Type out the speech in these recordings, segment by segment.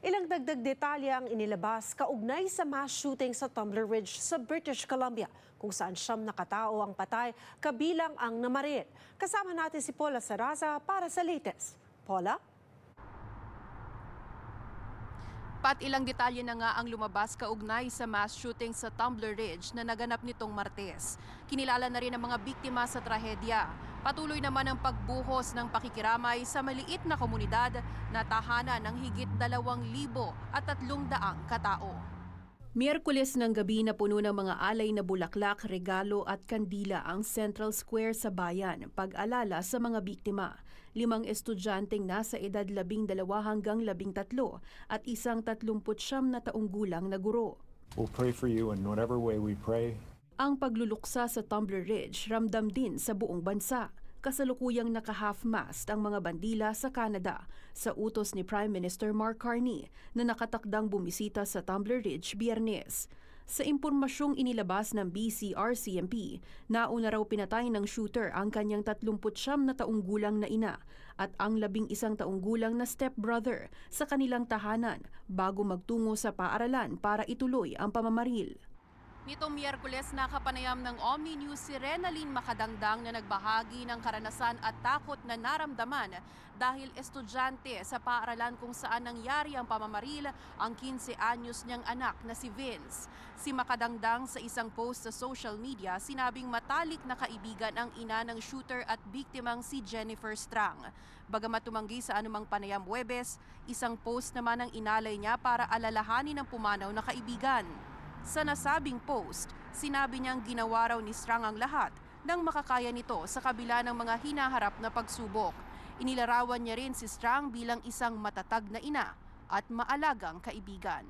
Ilang dagdag detalye ang inilabas kaugnay sa mass shooting sa Tumbler Ridge sa British Columbia, kung saan 9 na katao ang patay, kabilang ang namaril. Kasama natin si Paula Saraza para sa latest. Paula? Pat ilang detalye na nga ang lumabas kaugnay sa mass shooting sa Tumbler Ridge na naganap nitong Martes. Kinilala na rin ang mga biktima sa trahedya. Patuloy naman ang pagbuhos ng pakikiramay sa maliit na komunidad na tahanan ng higit 2,300 katao. Miyerkules ng gabi na puno ng mga alay na bulaklak, regalo at kandila ang Central Square sa bayan, pag-alala sa mga biktima. 5 estudyanteng nasa edad 12 hanggang 13 at isang 39 na taong gulang na guro. We'll pray for you in whatever way we pray. Ang pagluluksa sa Tumbler Ridge ramdam din sa buong bansa. Kasalukuyang naka-half-mast ang mga bandila sa Canada sa utos ni Prime Minister Mark Carney na nakatakdang bumisita sa Tumbler Ridge Biyernes. Sa impormasyong inilabas ng BC-RCMP, nauna raw pinatay ng shooter ang kanyang 39 na taong gulang na ina at ang 11 taong gulang na stepbrother sa kanilang tahanan bago magtungo sa paaralan para ituloy ang pamamaril. Nitong Miyerkules, nakapanayam ng Omni News si Renalyn Makadangdang na nagbahagi ng karanasan at takot na naramdaman dahil estudyante sa paaralan kung saan nangyari ang pamamaril ang 15 anyos niyang anak na si Vince. Si Makadangdang sa isang post sa social media sinabing matalik na kaibigan ang ina ng shooter at biktimang si Jennifer Strang. Bagamat tumanggi sa anumang panayam Huwebes, isang post naman ang inalay niya para alalahanin ang pumanaw na kaibigan. Sa nasabing post, sinabi niyang ginawa raw ni Strang ang lahat nang makakaya nito sa kabila ng mga hinaharap na pagsubok. Inilarawan niya rin si Strang bilang isang matatag na ina at maalagang kaibigan.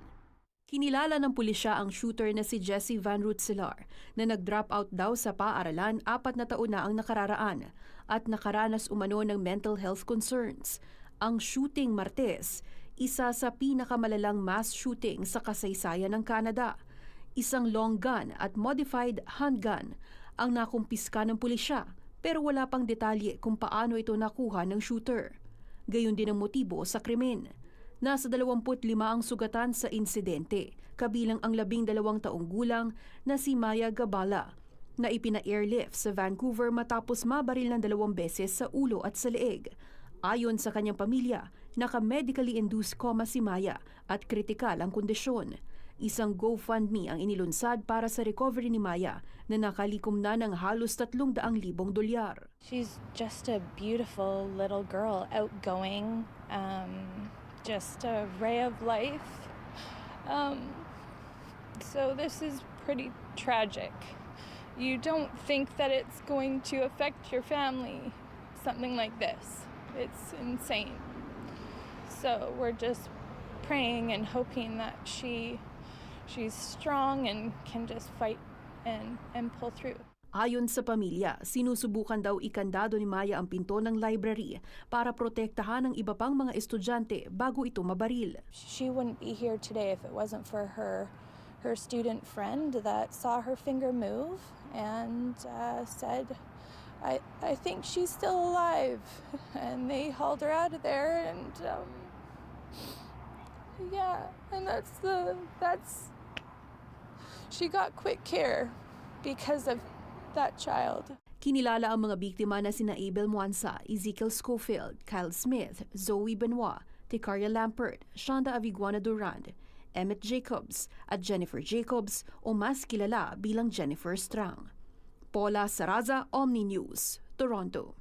Kinilala ng pulisya ang shooter na si Jesse Van Roetselar na nag-drop out daw sa paaralan 4 na taon na ang nakararaan at nakaranas umano ng mental health concerns. Ang shooting Martes, isa sa pinakamalalang mass shooting sa kasaysayan ng Canada. Isang long gun at modified handgun ang nakumpiska ng pulisya pero wala pang detalye kung paano ito nakuha ng shooter. Gayon din ang motibo sa krimen. Nasa 25 ang sugatan sa insidente, kabilang ang 12 taong gulang na si Maya Gabala na ipina-airlift sa Vancouver matapos mabaril ng 2 beses sa ulo at sa leeg. Ayon sa kanyang pamilya, naka-medically induced coma si Maya at kritikal ang kondisyon. Isang GoFundMe ang inilunsad para sa recovery ni Maya na nakalikom na ng halos 300,000 dolyar. She's just a beautiful little girl, outgoing, just a ray of life. So this is pretty tragic. You don't think that it's going to affect your family, something like this. It's insane. So we're just praying and hoping that she's strong and can just fight and pull through. Ayon sa pamilya, sinusubukan daw ikandado ni Maya ang pinto ng library para protektahan ang iba pang mga estudyante bago ito mabaril. She wouldn't be here today if it wasn't for her student friend that saw her finger move and said, I think she's still alive, and they hauled her out of there, and that's she got quick care because of that child. Kinilala ang mga biktima na sina Abel Muanza, Ezekiel Schofield, Kyle Smith, Zoe Benoit, Ticaria Lampert, Shonda Aviguana Durand, Emmett Jacobs at Jennifer Jacobs o mas kilala bilang Jennifer Strang. Paula Saraza, Omni News, Toronto.